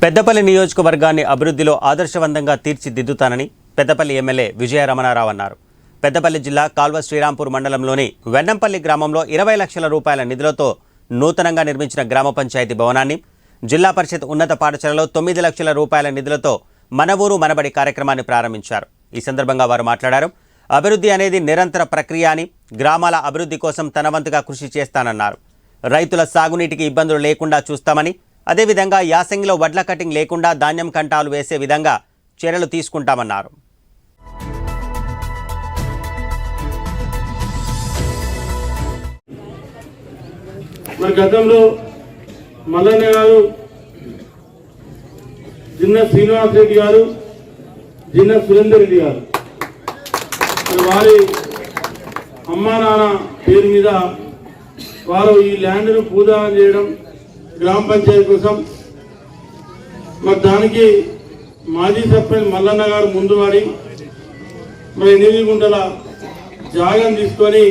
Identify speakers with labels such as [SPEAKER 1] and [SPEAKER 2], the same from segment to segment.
[SPEAKER 1] పెద్దపల్లి నియోజకవర్గాన్ని అభివృద్ధిలో ఆదర్శవంతంగా తీర్చిదిద్దుతానని పెద్దపల్లి ఎమ్మెల్యే విజయరమణారావు అన్నారు. పెద్దపల్లి జిల్లా కాల్వ శ్రీరాంపూర్ మండలంలోని వెన్నంపల్లి గ్రామంలో 20 లక్షల రూపాయల నిధులతో నూతనంగా నిర్మించిన గ్రామ పంచాయతీ భవనాన్ని, జిల్లా పరిషత్ ఉన్నత పాఠశాలలో 9 లక్షల రూపాయల నిధులతో మన ఊరు మనబడి కార్యక్రమాన్ని ప్రారంభించారు. ఈ సందర్భంగా వారు మాట్లాడారు. అభివృద్ధి అనేది నిరంతర ప్రక్రియ అని, గ్రామాల అభివృద్ధి కోసం తన వంతుగా కృషి చేస్తానన్నారు. రైతుల సాగునీటికి ఇబ్బందులు లేకుండా చూస్తామని, అదేవిధంగా యాసంగిలో వడ్ల కటింగ్ లేకుండా ధాన్యం కంటాలు వేసే విధంగా చర్యలు తీసుకుంటామన్నారు.
[SPEAKER 2] మరి గతంలో మల్లన్న గారు, జిన్న శ్రీనివాస్ రెడ్డి గారు, జిన్న సురేందర్ రెడ్డి గారు వారి అమ్మా నాన్న పేరు మీద వారు ఈ ల్యాండ్ను పూజారం చేయడం గ్రామ పంచాయతీ కోసం. మరి దానికి మాజీ సర్పంచ్ మల్లన్న గారు ముందు వాడి మరి 8 గుంటల జాగం తీసుకొని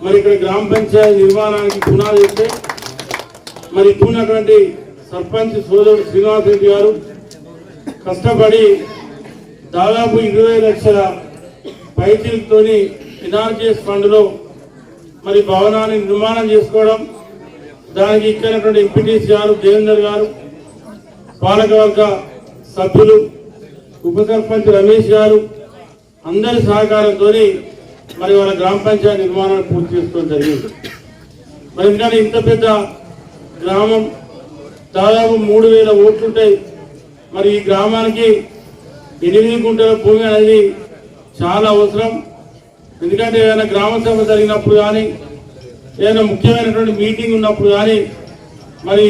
[SPEAKER 2] మరి ఇక్కడ గ్రామ పంచాయతీ నిర్మాణానికి పునాది చేస్తే మరి ఇప్పుడున్నటువంటి సర్పంచ్ సోదరుడు శ్రీనివాస్ రెడ్డి గారు కష్టపడి దాదాపు 20 లక్షల పైచీలతోని ఎన్ఆర్జీఎస్ ఫండ్లో మరి భవనాన్ని నిర్మాణం చేసుకోవడం, దానికి ఇచ్చినటువంటి ఎంపీటీసీ గారు, దేవేందర్ గారు, పాలకవర్గ సభ్యులు, ఉప సర్పంచ్ రమేష్ గారు అందరి సహకారంతో మరి వాళ్ళ గ్రామ పంచాయతీ నిర్మాణాన్ని పూర్తి చేసుకోవడం జరిగింది. మరి ఎందుకంటే ఇంత పెద్ద గ్రామం, దాదాపు 3000 ఓట్లుంటాయి. మరి ఈ గ్రామానికి 8 గుంటల భూమి అనేది చాలా అవసరం. ఎందుకంటే ఏదైనా గ్రామ సభ జరిగినప్పుడు కానీ, ఏదైనా ముఖ్యమైనటువంటి మీటింగ్ ఉన్నప్పుడు కానీ మరి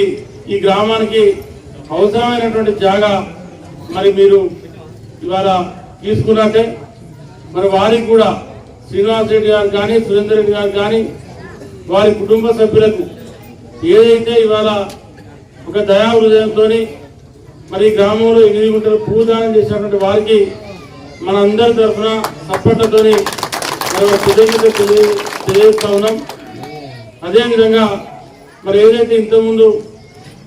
[SPEAKER 2] ఈ గ్రామానికి అవసరమైనటువంటి జాగా మరి మీరు ఇవాళ తీసుకున్నట్టే. మరి వారికి కూడా శ్రీనివాస్ రెడ్డి గారు కానీ, సురేందర్ రెడ్డి గారు కానీ, వారి కుటుంబ సభ్యులకు ఏదైతే ఇవాళ ఒక దయా హృదయంతో మరి గ్రామంలో 8 గుంటలు పూదానం చేసినటువంటి వారికి మనందరి తరఫున సపోర్ట్లతో మరి కృతజ్ఞతలు తెలియజేస్తా ఉన్నాం. అదేవిధంగా మరి ఏదైతే ఇంతకుముందు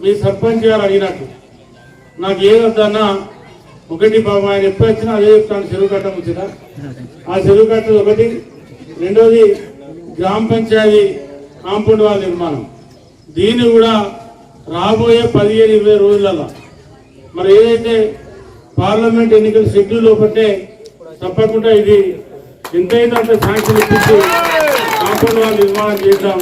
[SPEAKER 2] మీ సర్పంచ్ గారు అడిగినట్టు నాకు ఏదన్నా ఒకటి బాబు ఆయన ఎప్పుడు వచ్చినా అదే చెప్తాను, చెరువు కట్ట ముచ్చట. ఆ చెరువు కట్ట ఒకటి. రెండోది గ్రామ పంచాయతీ కాంపౌండ్ వాల్ నిర్మాణం. దీన్ని కూడా రాబోయే 15-20 రోజులలో మరి ఏదైతే పార్లమెంట్ ఎన్నికల షెడ్యూల్ లోపట్టే తప్పకుండా ఇది ఎంతైతే అంత శాంక్షన్ ఇప్పించి కాంపౌండ్ వాల్ నిర్మాణం చేద్దాం.